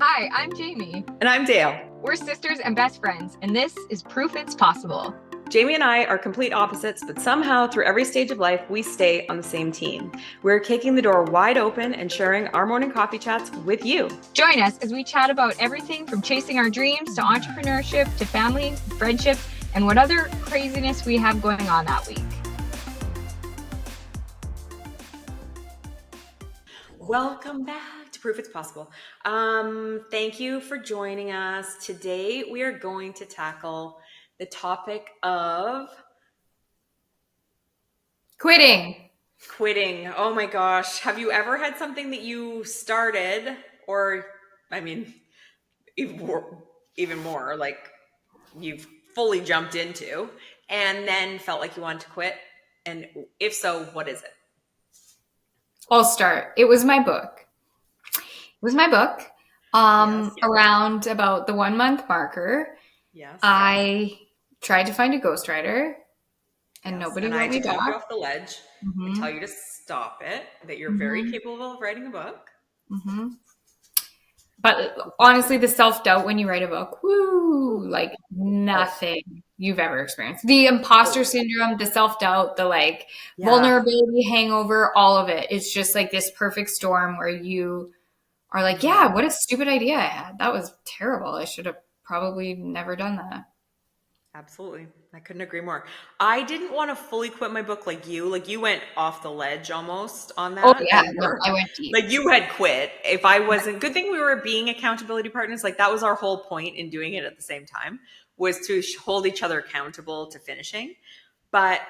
Hi, I'm Jamie. And I'm Dayle. We're sisters and best friends, and this is Proof It's Possible. Jamie and I are complete opposites, but somehow through every stage of life, we stay on the same team. We're kicking the door wide open and sharing our morning coffee chats with you. Join us as we chat about everything from chasing our dreams to entrepreneurship to family, friendship, and what other craziness we have going on that week. Welcome back to Proof It's Possible. Thank you for joining us. Today we are going to tackle the topic of Quitting. Oh my gosh. Have you ever had something that you started or, even more, like you've fully jumped into and then felt like you wanted to quit? And if so, what is it? I'll start. It was my book. Yes. Around about the 1 month marker, Yes. I tried to find a ghostwriter and nobody And wrote I had me to talk you back. off the ledge and tell you to stop it, that you're very capable of writing a book. But honestly, the self-doubt when you write a book, woo, like nothing you've ever experienced. The imposter syndrome, the self-doubt, the vulnerability hangover, all of it. It's just like this perfect storm where you are like, yeah, what a stupid idea I had. That was terrible. I should have probably never done that. Absolutely. I couldn't agree more. I didn't want to fully quit my book like you. Like you went off the ledge almost on that. Oh yeah, no, I went deep. Like you had quit. If I wasn't, good thing we were being accountability partners. Like that was our whole point in doing it at the same time, was to hold each other accountable to finishing. But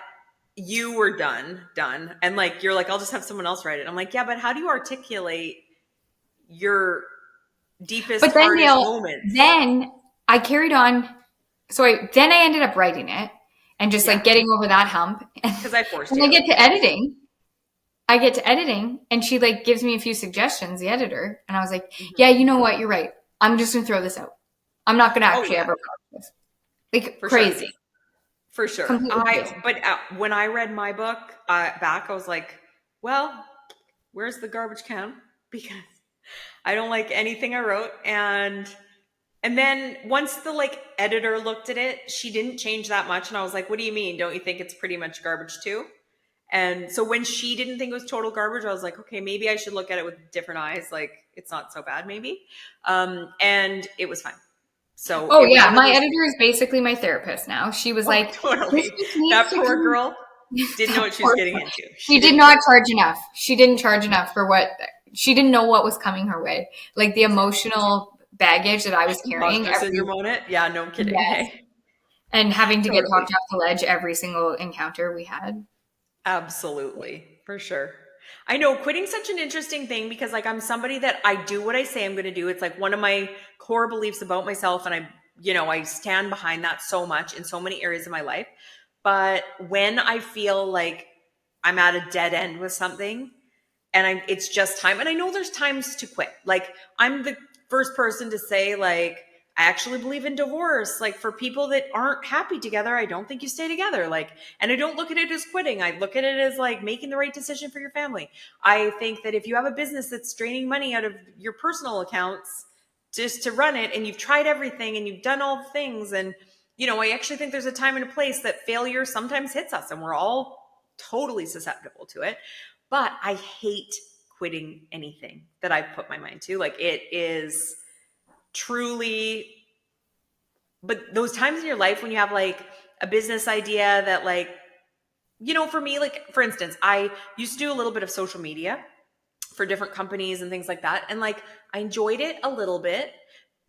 you were done. And like, you're like, I'll just have someone else write it. I'm like, yeah, but how do you articulate your deepest, hardest moments? Then I carried on. So then I ended up writing it and just like getting over that hump. Because I forced you. I get to editing and she like gives me a few suggestions, the editor. And I was like, yeah, you know what? You're right. I'm just going to throw this out. I'm not going to actually ever publish this. Like For crazy. Sure. For sure. But when I read my book back, I was like, well, where's the garbage can? Because I don't like anything I wrote. And then once the editor looked at it, she didn't change that much. And I was like, what do you mean? Don't you think it's pretty much garbage too? And so when she didn't think it was total garbage, I was like, okay, maybe I should look at it with different eyes. Like it's not so bad maybe. And it was fine. So my editor is basically my therapist now. She was like, totally. That poor girl didn't know what she was getting into. She did not charge enough. She didn't charge enough for what she didn't know what was coming her way. Like the emotional baggage that I was carrying. On it. Yeah, no kidding. Yes. And having to get talked off the ledge every single encounter we had. Absolutely. For sure. I know quitting's such an interesting thing because I'm somebody that I do what I say I'm going to do. It's like one of my core beliefs about myself. And I stand behind that so much in so many areas of my life. But when I feel like I'm at a dead end with something and it's just time, and I know there's times to quit. Like I'm the first person to say I actually believe in divorce. Like for people that aren't happy together, I don't think you stay together. And I don't look at it as quitting. I look at it as making the right decision for your family. I think that if you have a business that's draining money out of your personal accounts just to run it and you've tried everything and you've done all the things and, I actually think there's a time and a place that failure sometimes hits us and we're all totally susceptible to it. But I hate quitting anything that I've put my mind to. It is truly, but those times in your life when you have a business idea that for me, for instance, I used to do a little bit of social media for different companies and things like that. And I enjoyed it a little bit.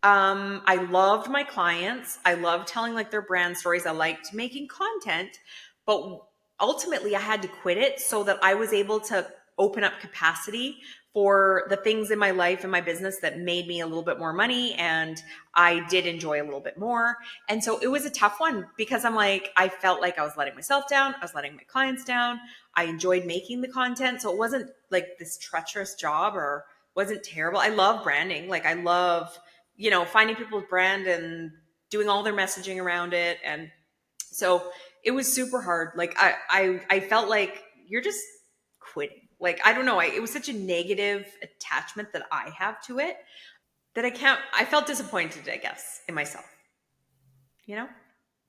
I loved my clients. I loved telling their brand stories. I liked making content, but ultimately I had to quit it so that I was able to open up capacity for the things in my life and my business that made me a little bit more money. And I did enjoy a little bit more. And so it was a tough one because I felt like I was letting myself down. I was letting my clients down. I enjoyed making the content. So it wasn't this treacherous job or wasn't terrible. I love branding. I love, finding people's brand and doing all their messaging around it. And so it was super hard. I felt like you're just quitting. I don't know. It was such a negative attachment that I have to it. that I can't, I felt disappointed, I guess, in myself, you know?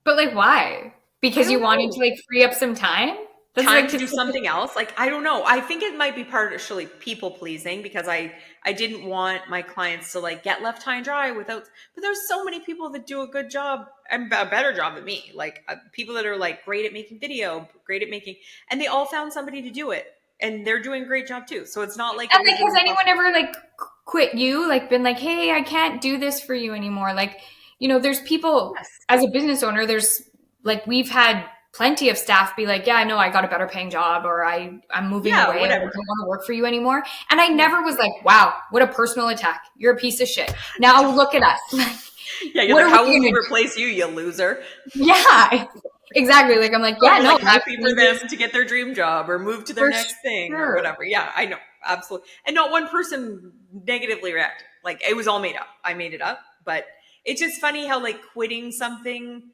But like, why? I Because you don't wanted to know. like free up some time? That's Time like to do something else. Like, I don't know. I think it might be partially people pleasing because I didn't want my clients to like get left high and dry without, but there's so many people that do a good job and a better job than me. Like people that are like great at making video, great at making, and they all found somebody to do it and they're doing a great job too. So it's not like it and was like, an has anyone impossible. ever like quit you? Like, been like, hey, I can't do this for you anymore. Like, there's people Yes. as a business owner. There's like we've had plenty of staff be like, yeah, I know I got a better paying job, or I'm moving Yeah, away, or I whatever. don't want to work for you anymore. And I Yeah. never was like, wow, what a personal attack. You're a piece of shit. Now look at us. Like, Yeah, you're what like, are we how will we gonna do? replace you, you loser? Yeah, exactly. Like I'm like, Oh, yeah, you're no, like my happy for changes them to get their dream job or move to their for next thing or sure. whatever. Yeah, I know. Absolutely. And not one person negatively reacted. Like it was all made up. I made it up. But it's just funny how like quitting something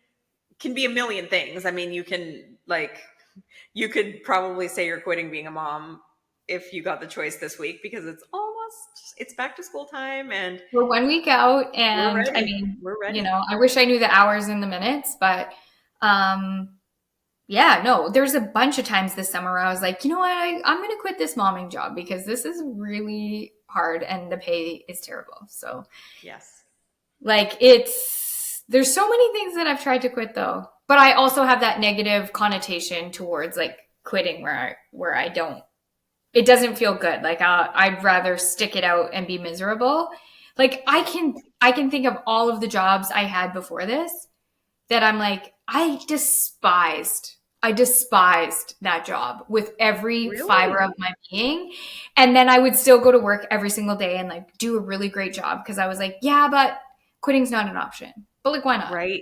can be a million things. I mean, you can like, you could probably say you're quitting being a mom if you got the choice this week because it's back to school time and We're 1 week out, we're and I ready. mean, We're ready. I wish I knew the hours and the minutes, but um, yeah, no, there's a bunch of times this summer where I was like, you know what, I'm going to quit this momming job because this is really hard and the pay is terrible. So, Yes. like, there's so many things that I've tried to quit though, but I also have that negative connotation towards like quitting where I don't it doesn't feel good. Like I'd rather stick it out and be miserable. Like Yeah. I can think of all of the jobs I had before this that I'm like I despised that job with every fiber of Really? my being. And then I would still go to work every single day and like do a really great job because I was like, yeah, but quitting's not an option. But like why not? Right.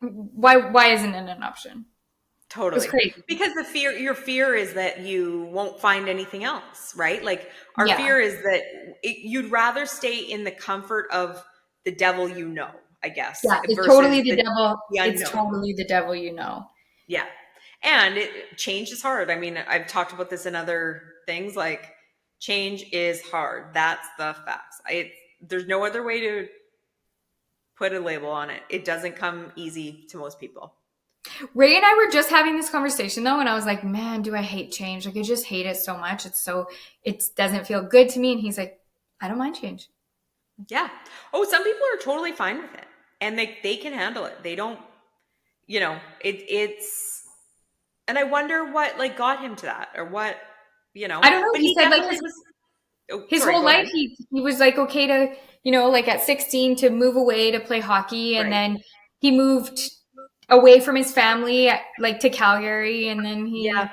Why isn't it an option? It was Totally. crazy. Because your fear is that you won't find anything else, right? Like our Yeah. fear is that you'd rather stay in the comfort of the devil you know, I guess, Yeah, it's totally versus the devil. the It's unknown. totally the devil, you know. Yeah. And change is hard. I mean, I've talked about this in other things like change is hard. That's the facts. There's no other way to put a label on it. It doesn't come easy to most people. Ray and I were just having this conversation though, and I was like, man, do I hate change? Like, I just hate it so much. It doesn't feel good to me. And he's like, I don't mind change. Yeah. Oh, some people are totally fine with it and they can handle it. They don't, it's and I wonder what like got him to that or what, I don't know. but He he said like definitely was. Oh, his sorry, whole go life, ahead. he was like okay to, like at 16 to move away to play hockey. And Right. then he moved away from his family, like to Calgary. And then Yeah.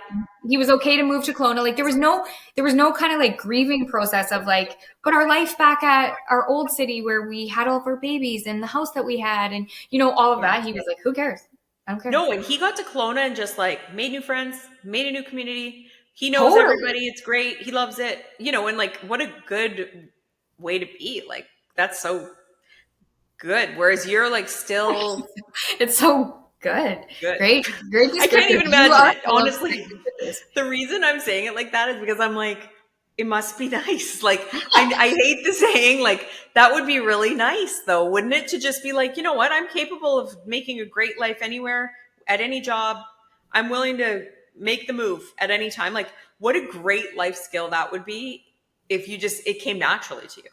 he was okay to move to Kelowna. Like there was no kind of like grieving process of like, but our life back at our old city where we had all of our babies and the house that we had and, all of Yeah. that. He was like, who cares? I don't care. No, and he got to Kelowna and just like made new friends, made a new community. He knows Totally. everybody. It's great. He loves it. And like what a good way to be. Like that's so good. Whereas you're like still It's so good. good. Great I can't descriptor. even You imagine are it. full of Honestly, great descriptors. the reason I'm saying it like that is because I'm like, it must be nice. Like, I hate the saying, like, that would be really nice, though, wouldn't it? To just be like, you know what? I'm capable of making a great life anywhere, at any job. I'm willing to make the move at any time. Like, what a great life skill that would be if it came naturally to you.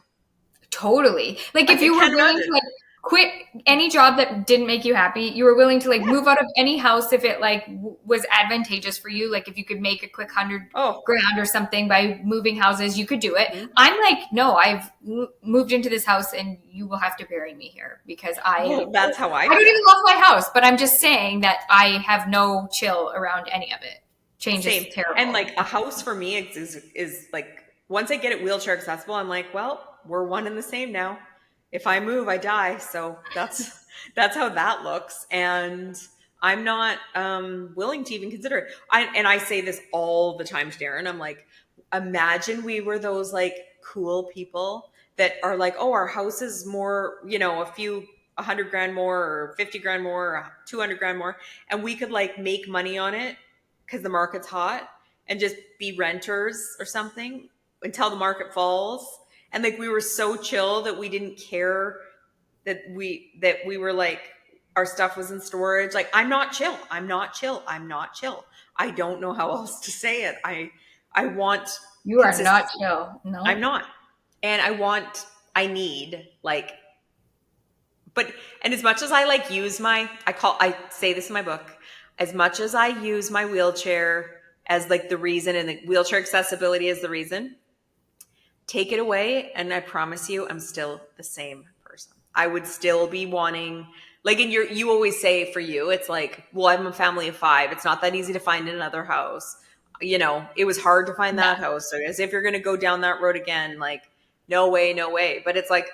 Totally. Like if I you were can't willing to imagine. like quit any job that didn't make you happy, you were willing to like move out of any house if it like was advantageous for you. Like if you could make a quick 100 grand or something by moving houses, you could do it. Mhm. I'm like, no, I've moved into this house and you will have to bury me here because Well, that's how I I don't feel. even love my house, but I'm just saying that I have no chill around any of it. Change is Same. And terrible. like a house for me is like once I get it wheelchair accessible, I'm like, well, we're one and the same now. If I move, I die. So that's how that looks. And I'm not willing to even consider it. I say this all the time to Darren. I'm like, imagine we were those like cool people that are like, oh, our house is more, a 100 grand more or 50 grand more or 200 grand more, and we could like make money on it because the market's hot and just be renters or something until the market falls And like we were so chill that we didn't care that we were like our stuff was in storage. Like I'm not chill. I'm not chill. I'm not chill. I don't know how else to say it. I want You are not consistency. chill. I'm No. not. And I need like but and as much as I like use I say this in my book, as much as I use my wheelchair as like the reason and the wheelchair accessibility is the reason, take it away and I promise you I'm still the same person. I would still be wanting like and you always say for you it's like, well, I'm a family of 5. It's not that easy to find another house. You know, it was hard to find Yeah. that house. So as if you're going to go down that road again, like no way, no way. But it's like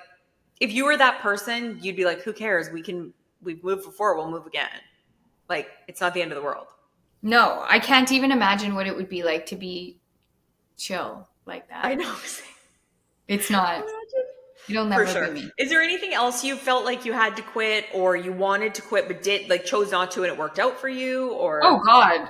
if you were that person, you'd be like, who cares? We've moved before, we'll move again. Like it's not the end of the world. No, I can't even imagine what it would be like to be chill like I that. know. It's not. Imagine. It'll For never be sure. me. Is there anything else you felt like you had to quit or you wanted to quit but did like chose not to and it worked out for you Oh or God.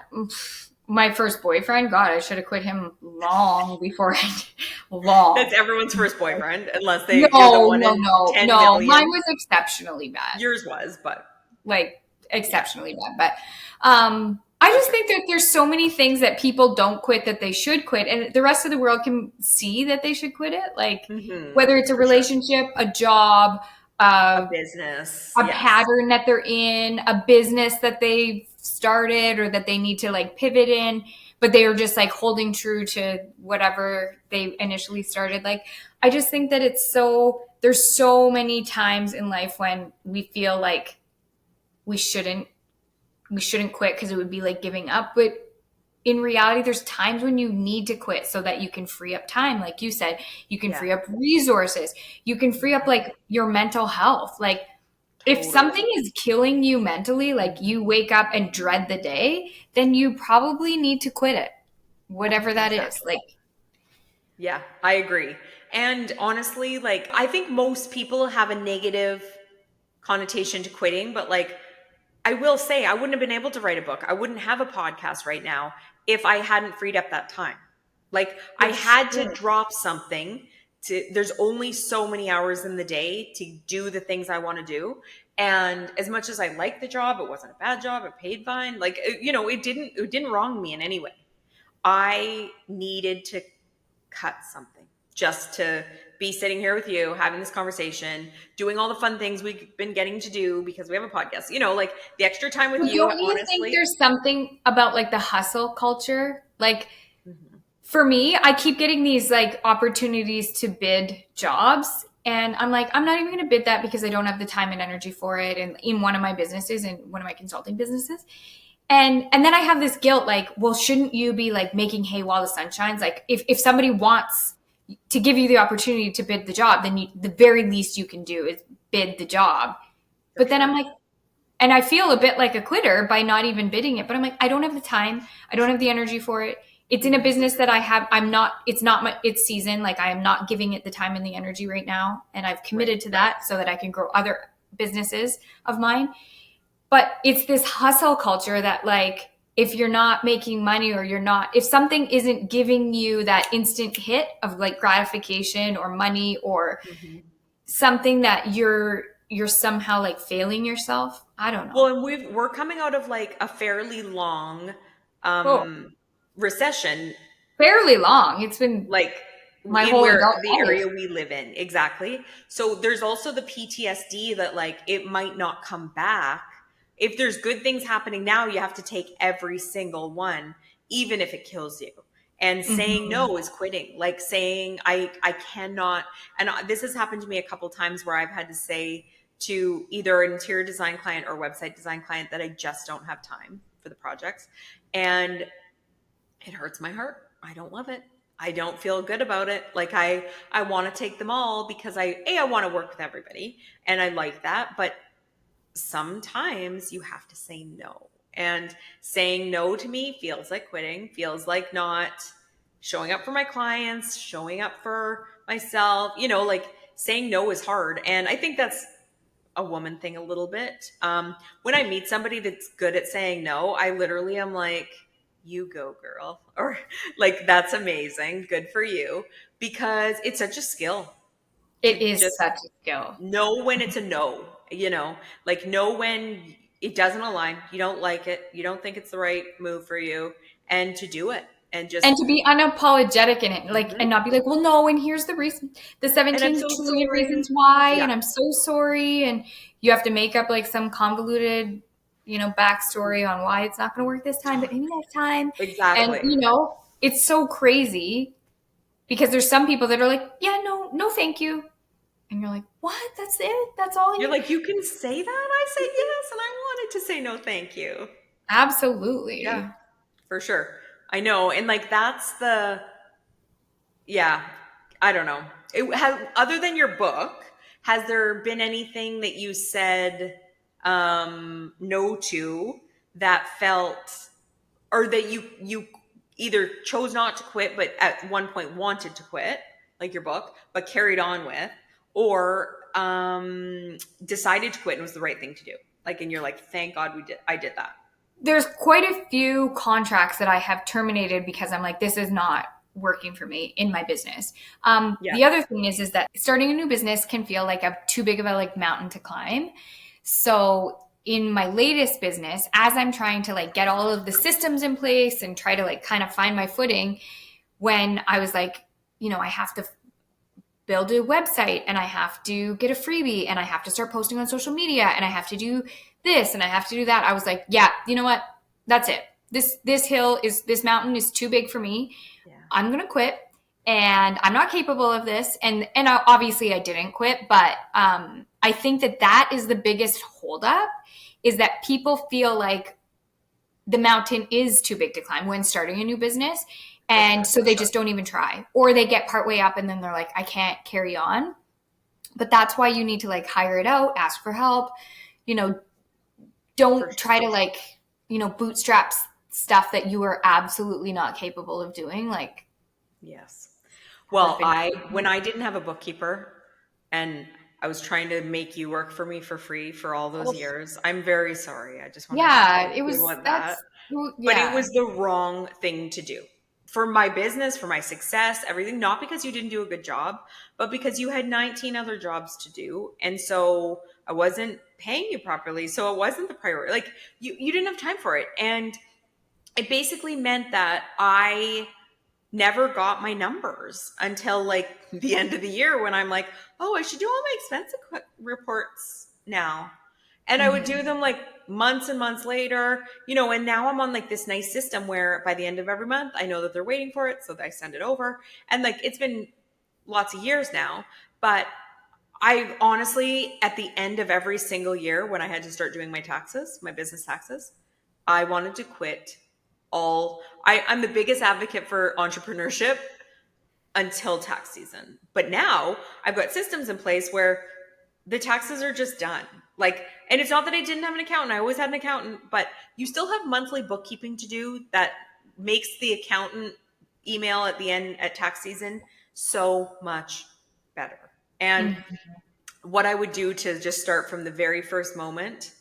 My first boyfriend, God, I should have quit him long before I that's long. everyone's first boyfriend unless you're the No, one no, in no, 10 no. Mine million. was exceptionally bad. Yours was, but Like yeah, exceptionally bad. But I for just sure. think that there's so many things that people don't quit that they should quit, and the rest of the world can see that they should quit it. Like whether it's a For sure. relationship, a job, A uh, business. a Yes. pattern that they're in, a business that they've started or that they need to like pivot in, but they are just like holding true to whatever they initially started. Like, I just think that there's so many times in life when we feel like we shouldn't, we shouldn't quit because it would be like giving up. But in reality, there's times when you need to quit so that you can free up time. Like you said, you can Yeah. free up resources. You can free up like your mental health. Like, if something Totally. is killing you mentally, like you wake up and dread the day, then you probably need to quit it, whatever that is. Exactly. Like, Yeah, I agree. And honestly, like I think most people have a negative connotation to quitting, but like I will say I wouldn't have been able to write a book. I wouldn't have a podcast right now if I hadn't freed up that time. Like I for had to sure. drop something to there's only so many hours in the day to do the things I want to do. And as much as I liked the job, it wasn't a bad job, it paid fine. Like it didn't wrong me in any way. I needed to cut something just to be sitting here with you having this conversation doing all the fun things we've been getting to do because we have a podcast, like the extra time with But you don't you think honestly. there's something about like the hustle culture? Like, Mhm. for me, I keep getting these like opportunities to bid jobs. And I'm like, I'm not even going to bid that because I don't have the time and energy for it. And in one of my businesses, in one of my consulting businesses, and then I have this guilt, like, well, shouldn't you be like making hay while the sun shines? Like, if somebody wants to give you the opportunity to bid the job, then the very least you can do is bid the job. For But then I'm sure. like, and I feel a bit like a quitter by not even bidding it. But I'm like, I don't have the time. I don't have the energy for it. It's in a Mhm. business that I have. It's not its season. Like, I am not giving it the time and the energy right now. And I've Right. committed to that so that I can grow other businesses of mine. But it's this hustle culture that, like, if you're not making money or if something isn't giving you that instant hit of like gratification or money or Mhm. something that you're somehow like failing yourself. I don't know. Well, and we're coming out of like a fairly long Oh, recession, fairly long. It's been like my in whole where adult the life. area we live in. Exactly. So there's also the PTSD that like it might not come back. If there's good things happening now, you have to take every single one, even if it kills you. And saying Hmm. no is quitting. Like saying I cannot. And this has happened to me a couple times where I've had to say to either an interior design client or website design client that I just don't have time for the projects. And it hurts my heart. I don't love it. I don't feel good about it. Like I want to take them all because I want to work with everybody and I like that, but sometimes you have to say no. And saying no to me feels like quitting, feels like not showing up for my clients, showing up for myself. Like saying no is hard. And I think that's a woman thing a little bit. When I meet somebody that's good at saying no, I literally am like, you go, girl. Or like, that's amazing. Good for you. Because it's such a skill. It to is just such a skill. know when it's a no, like know when it doesn't align, you don't like it, you don't think it's the right move for you, and to do it and just, And to be unapologetic in it, like, and mhm. not be like, well, no, and here's the reason, the And I'm 17 so trillion reasons sorry. why, Yeah. and I'm so sorry. And you have to make up like some convoluted, backstory on why it's not going to work this time, but maybe next time. And, Exactly. it's so crazy because there's some people that are like, yeah, no, no, thank you. And you're like, what? That's it? That's all I You're need? like, you can say that? I said yes, and I wanted to say no, thank you. Yeah, Absolutely. for sure. I know. And like, yeah, I don't know. It has, other than your book, has there been anything that you said no to that felt, or that you either chose not to quit, but at one point wanted to quit, like your book, but carried on with, or decided to quit and was the right thing to do? Like, and you're like, thank God I did that. There's quite a few contracts that I have terminated because I'm like, this is not working for me in my business. The other Yes. thing is that starting a new business can feel like a too big of a like mountain to climb. So in my latest business, as I'm trying to like get all of the systems in place and try to like kind of find my footing, when I was like, I have to build a website and I have to get a freebie and I have to start posting on social media and I have to do this and I have to do that. I was like, yeah, you know what? That's it. This mountain is too big for me. Yeah. I'm going to quit and I'm not capable of this. And obviously I didn't quit, but I think that is the biggest holdup, is that people feel like the mountain is too big to climb when starting a new business. For And sure. so they just don't even try, or they get partway up and then they're like, I can't carry on. But that's why you need to like hire it out, ask for help, you know, For don't sure. try to like, bootstrap stuff that you are absolutely not capable of doing. Like, Yes. has Well, been, when I didn't have a bookkeeper and I was trying to make you work for me for free for all those years, I'm very sorry. I just want to yeah, say it you was, want that. But it yeah. was the wrong thing to do for my business, for my success, everything. Not because you didn't do a good job, but because you had 19 other jobs to do. And so I wasn't paying you properly. So it wasn't the priority. Like, you didn't have time for it. And it basically meant that I never got my numbers until like the end of the year, when I'm like, oh, I should do all my expense reports now. And I would do Mhm. them like months and months later, and now I'm on like this nice system where by the end of every month, I know that they're waiting for it. So I send it over. And like, it's been lots of years now, but I honestly, at the end of every single year, when I had to start doing my taxes, my business taxes, I wanted to quit I'm the biggest advocate for entrepreneurship until tax season. But now I've got systems in place where the taxes are just done. Like, and it's not that I didn't have an accountant. I always had an accountant, but you still have monthly bookkeeping to do that makes the accountant email at the end at tax season so much better. And Mhm. what I would do to just start from the very first moment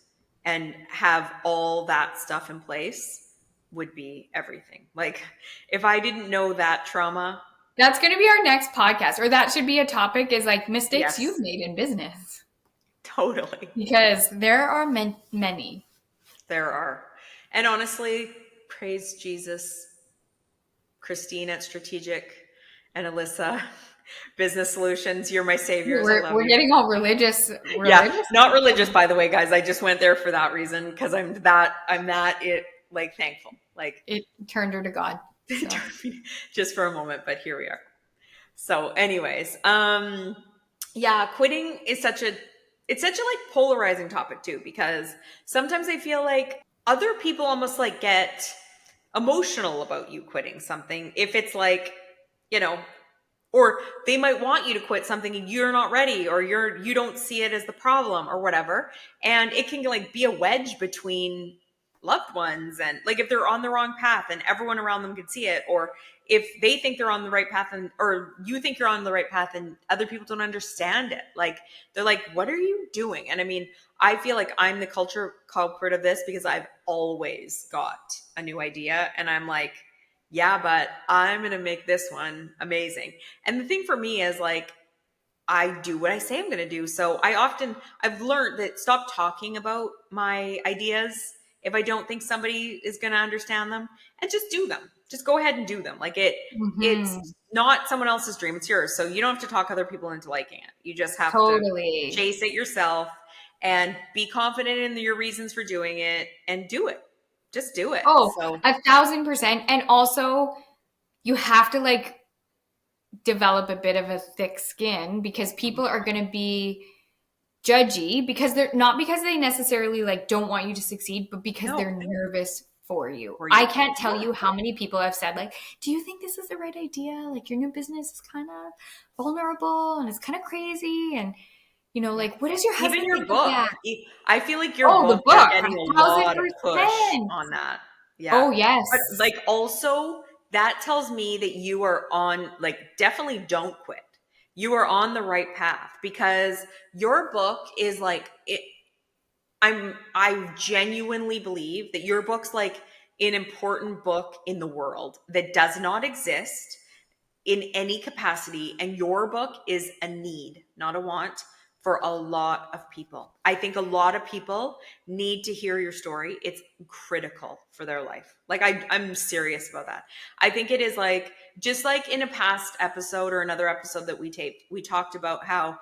and have all that stuff in place would be everything. Like, if I didn't know that trauma, That's going to be our next podcast, or that should be a topic, is like mistakes you've yes, made in business, totally. because there are many. There are. And honestly, praise Jesus, Christine at Strategic, and Alyssa, Business Solutions. You're my saviors. I love We're you. getting all religious, Yeah, religious. not religious, by the way, guys. I just went there for that reason because I'm that it like thankful. Like, It turned her to God. So just for a moment, but here we are. So, anyways, yeah, quitting is it's such a like polarizing topic too, because sometimes I feel like other people almost like get emotional about you quitting something if it's like, you know, or they might want you to quit something and you're not ready, or you don't see it as the problem or whatever, and it can like be a wedge between loved ones, and like if they're on the wrong path and everyone around them can see it, or if they think they're on the right path, and or you think you're on the right path and other people don't understand it, like they're like, what are you doing? And I mean, I feel like I'm the culture culprit of this because I've always got a new idea and I'm like, yeah, but I'm going to make this one amazing. And the thing for me is like, I do what I say I'm going to do. So I've learned that stop talking about my ideas if I don't think somebody is going to understand them, and just do them. Just go ahead and do them. Like it's not someone else's dream. It's yours. So you don't have to talk other people into liking it. You just have to Totally. chase it yourself and be confident in your reasons for doing it and do it. Just do it. Oh, So 1,000%. And also you have to like develop a bit of a thick skin, because people are going to be judgy, because they're not, because they necessarily like don't want you to succeed, but because they're nervous for you. I can't tell you how many people have said like, do you think this is the right idea? Like your new business is kind of vulnerable and it's kind of crazy. And you know, like, what is your husband even your think book? of that? I feel like your book, you're getting a lot of push 1,000%. on that. Yeah. Oh yes. But like also that tells me that you are on, like, definitely don't quit. You are on the right path, because your book is like it. I genuinely believe that your book's like an important book in the world that does not exist in any capacity, and your book is a need, not a want, for a lot of people. I think a lot of people need to hear your story. It's critical for their life. Like I'm serious about that. I think it is like, just like in a past episode or another episode that we taped, we talked about how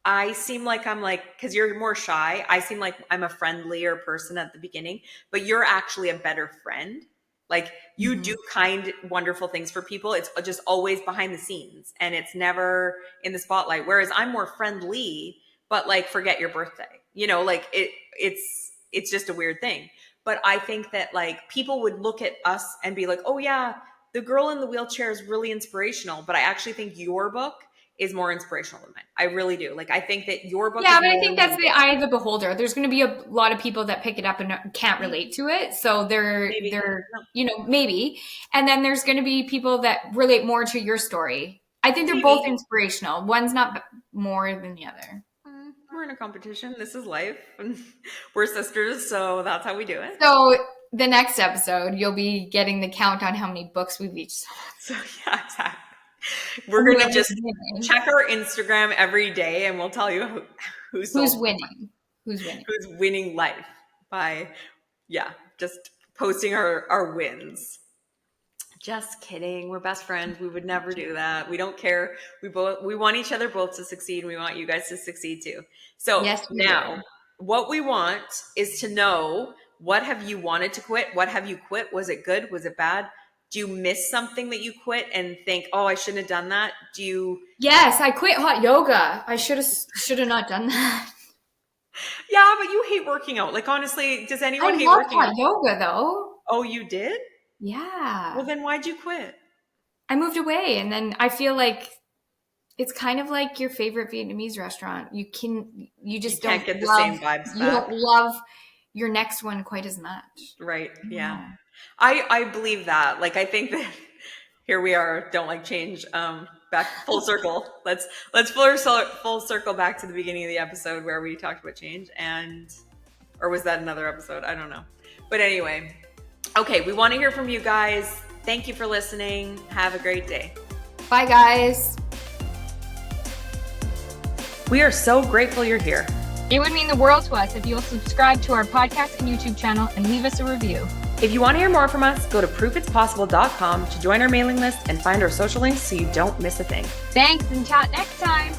I seem like I'm like, because you're more shy, I seem like I'm a friendlier person at the beginning, but you're actually a better friend. Like you do kind, wonderful things for people. It's just always behind the scenes and it's never in the spotlight. Whereas I'm more friendly, but like forget your birthday, you know, like it's just a weird thing. But I think that like people would look at us and be like, oh yeah, the girl in the wheelchair is really inspirational. But I actually think your book is more inspirational than mine. I really do. Like I think that your book. Yeah, but I think that's the eye of the beholder. There's going to be a lot of people that pick it up and can't relate to it. So they're, you know, maybe. And then there's going to be people that relate more to your story. I think they're both inspirational. One's not more than the other. We're in a competition. This is life. We're sisters, so that's how we do it. So the next episode, you'll be getting the count on how many books we've each sold. So yeah, exactly. We're going to just check our Instagram every day and we'll tell you who's winning. Who's winning life by, just posting our wins. Just kidding. We're best friends. We would never do that. We don't care. We want each other both to succeed, and we want you guys to succeed too. So now what we want is to know, what have you wanted to quit? What have you quit? Was it good? Was it bad? Do you miss something that you quit and think, oh, I shouldn't have done that? Yes, I quit hot yoga. I should have not done that. Yeah, but you hate working out. Like, honestly, does anyone hate working out? I love hot yoga, though. Oh, you did? Yeah. Well, then why'd you quit? I moved away, and then I feel like it's kind of like your favorite Vietnamese restaurant. You just can't get the same vibes back. You don't love your next one quite as much. Right. Yeah. I believe that. Like, I think that here we are, don't like change, back full circle. Let's full circle back to the beginning of the episode where we talked about change, or was that another episode? I don't know. But anyway, okay, we want to hear from you guys. Thank you for listening. Have a great day. Bye, guys. We are so grateful you're here. It would mean the world to us if you'll subscribe to our podcast and YouTube channel and leave us a review. If you want to hear more from us, go to proofitspossible.com to join our mailing list and find our social links so you don't miss a thing. Thanks, and chat next time.